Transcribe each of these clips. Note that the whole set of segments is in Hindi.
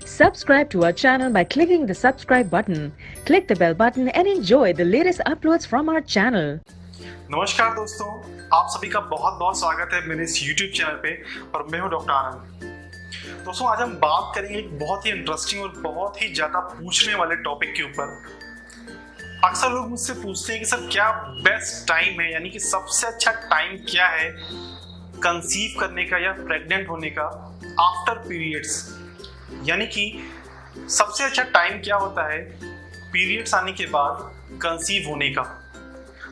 Subscribe to our channel by clicking the subscribe button. Click the bell button and enjoy the latest uploads from our channel. नमस्कार दोस्तों, आप सभी का बहुत बहुत स्वागत है मेरे इस YouTube चैनल पे और मैं हूं डॉक्टर आनंद। दोस्तों, आज हम बात करेंगे एक बहुत ही इंटरेस्टिंग और बहुत ही ज़्यादा पूछने वाले टॉपिक के ऊपर। अक्सर लोग मुझसे पूछते हैं कि सर क्या बेस्ट टाइम है, यानी कि सबसे अच्छा टाइम क्या है कंसीव करने का या प्रेग्नेंट होने का आफ्टर पीरियड्स, यानी कि सबसे अच्छा टाइम क्या होता है पीरियड्स आने के बाद कंसीव होने का।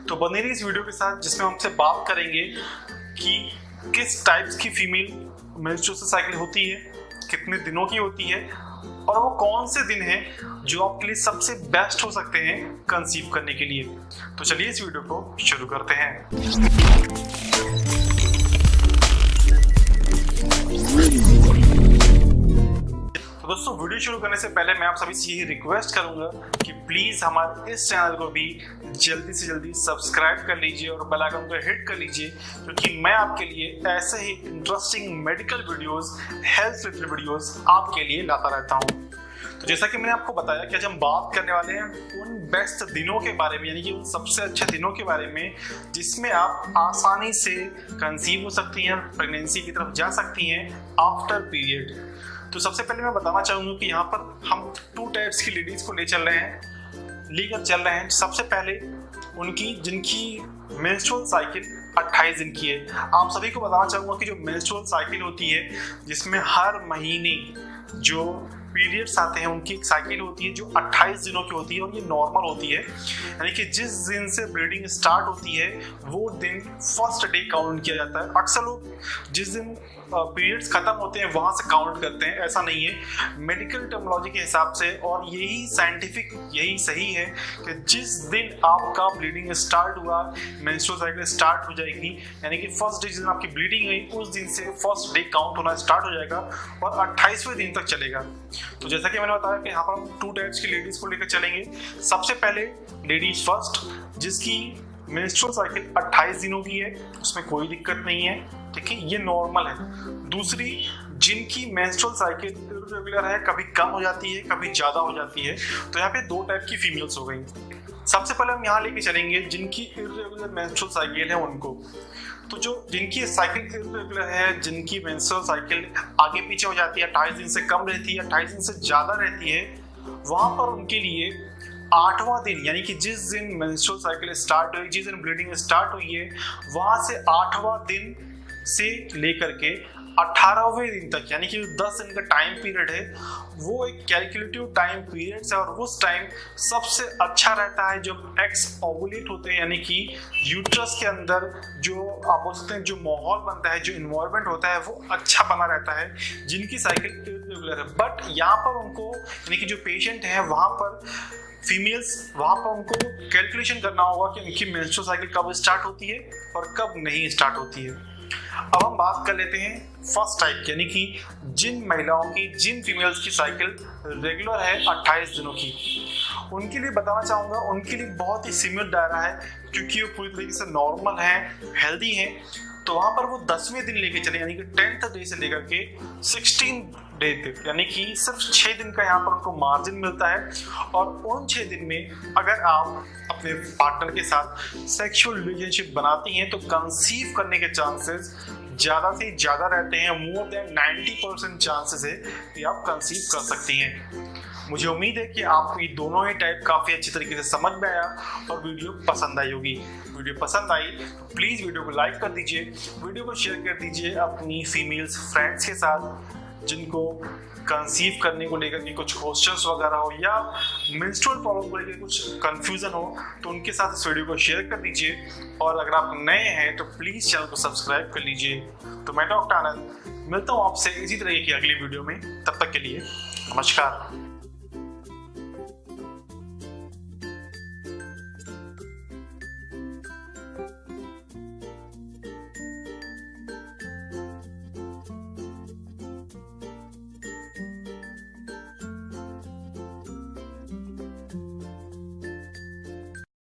तो बने रहिए इस वीडियो के साथ, जिसमें हमसे बात करेंगे कि किस टाइप्स की फीमेल मेंस्ट्रुअल साइकिल होती है, कितने दिनों की होती है और वो कौन से दिन हैं जो आपके लिए सबसे बेस्ट हो सकते हैं कंसीव करने के लिए। तो चलिए इस वीडियो को शुरू करते हैं। तो दोस्तों, वीडियो शुरू करने से पहले मैं आप सभी से यही रिक्वेस्ट करूंगा कि प्लीज हमारे इस चैनल को भी जल्दी से जल्दी सब्सक्राइब कर लीजिए और बेल आइकन को हिट कर लीजिए, क्योंकि मैं आपके लिए ऐसे ही interesting medical videos, health related videos आपके लिए लाता रहता हूं। तो जैसा कि मैंने आपको बताया कि आज हम बात करने वाले हैं उन बेस्ट दिनों के बारे में, यानी कि उन सबसे अच्छे दिनों के बारे में जिसमें आप आसानी से कंसीव हो सकती हैं, प्रेगनेंसी की तरफ जा सकती हैं आफ्टर पीरियड। तो सबसे पहले मैं बताना चाहूँगा कि यहाँ पर हम टू टाइप्स की लेडीज को लेकर चल रहे हैं। सबसे पहले उनकी जिनकी मेंस्ट्रुअल साइकिल 28 दिन की है। आप सभी को बताना चाहूँगा कि जो मेंस्ट्रुअल साइकिल होती है, जिसमें हर महीने जो पीरियड्स आते हैं उनकी एक साइकिल होती है जो 28 दिनों की होती है और ये नॉर्मल होती है, यानी कि जिस दिन से ब्लीडिंग स्टार्ट होती है वो दिन फर्स्ट डे काउंट किया जाता है। अक्सर लोग जिस दिन पीरियड्स खत्म होते हैं वहां से काउंट करते हैं, ऐसा नहीं है। मेडिकल टर्मिनोलॉजी के हिसाब से और यही साइंटिफिक, यही सही है कि जिस दिन आपका ब्लीडिंग स्टार्ट हुआ, मेंस्ट्रुअल साइकिल स्टार्ट हो जाएगी, यानी कि फर्स्ट डे जिस दिन आपकी ब्लीडिंग हुई उस दिन से फर्स्ट डे काउंट होना स्टार्ट हो जाएगा और 28वें दिन तक चलेगा। तो जैसा कि मैंने बताया कि यहाँ पर हम टू टाइप्स की लेडीज को लेकर चलेंगे। सबसे पहले लेडीज फर्स्ट, जिसकी मेंस्ट्रुअल साइकिल 28 दिनों की है, उसमें कोई दिक्कत नहीं है, ठीक है, ये नॉर्मल है। दूसरी, जिनकी मेंस्ट्रुअल साइकिल इर्रेगुलर है, कभी कम हो जाती है कभी ज्यादा हो जाती है। तो यहाँ पे दो टाइप की फीमेल्स हो गई। सबसे पहले हम यहाँ लेके चलेंगे जिनकी इर्रेगुलर मेंस्ट्रुअल साइकिल है उनको। तो जो जिनकी साइकिल इर्रेगुलर है, जिनकी मेंस्ट्रुअल साइकिल आगे पीछे हो जाती है, 28 दिन से कम रहती है, 28 दिन से ज्यादा रहती है, वहां पर उनके लिए 8वां दिन, यानी कि जिस दिन मेंस्ट्रुअल साइकिल स्टार्ट हुई, जिस दिन ब्लीडिंग स्टार्ट हुई है, वहां से 8वां दिन से लेकर के 18वें दिन तक, यानी कि 10 दिन का टाइम पीरियड है, वो एक कैलकुलेटिव टाइम पीरियड है और उस टाइम सबसे अच्छा रहता है जब एग्स ओवुलेट होते हैं, यानी कि यूट्रस के अंदर जो आप बोल सकते हैं जो माहौल बनता है, जो इन्वायरमेंट होता है वो अच्छा बना रहता है जिनकी साइकिल इर्रेगुलर है। बट यहाँ पर उनको, यानी कि जो पेशेंट है वहाँ पर फीमेल्स, वहाँ पर उनको कैलकुलेशन करना होगा कि उनकी मेंस्ट्रुअल साइकिल कब स्टार्ट होती है और कब नहीं स्टार्ट होती है। अब हम बात कर लेते हैं फर्स्ट टाइप, यानी कि जिन महिलाओं की, जिन फीमेल्स की साइकिल रेगुलर है 28 दिनों की, उनके लिए बताना चाहूँगा, उनके लिए बहुत ही सिमिलर दायरा है, क्योंकि वो पूरी तरीके से नॉर्मल है, हेल्दी है। तो वहाँ पर वो 10वें दिन लेके चले, यानी कि 10th डे से लेकर के 16 डे तक, यानी कि सिर्फ 6 दिन का यहाँ पर उनको मार्जिन मिलता है। और उन 6 दिन में अगर आप अपने पार्टनर के साथ सेक्सुअल रिलेशनशिप बनाती हैं तो कंसीव करने के चांसेस ज़्यादा से ज़्यादा रहते हैं। मोर देन 90% चांसेस है कि आप कंसीव कर सकती हैं। मुझे उम्मीद है कि आपको ये दोनों ही टाइप काफ़ी अच्छी तरीके से समझ में आया और वीडियो पसंद आई होगी। वीडियो पसंद आई तो प्लीज़ वीडियो को लाइक कर दीजिए, वीडियो को शेयर कर दीजिए अपनी फीमेल्स फ्रेंड्स के साथ जिनको कंसीव करने को लेकर के कुछ क्वेश्चंस वगैरह हो या मेंस्ट्रुअल प्रॉब्लम को लेकर कुछ कंफ्यूजन हो, तो उनके साथ इस वीडियो को शेयर कर दीजिए। और अगर आप नए हैं तो प्लीज़ चैनल को सब्सक्राइब कर लीजिए। तो मैं डॉक्टर आनंद मिलता हूँ आपसे इसी तरह की अगली वीडियो में, तब तक के लिए नमस्कार।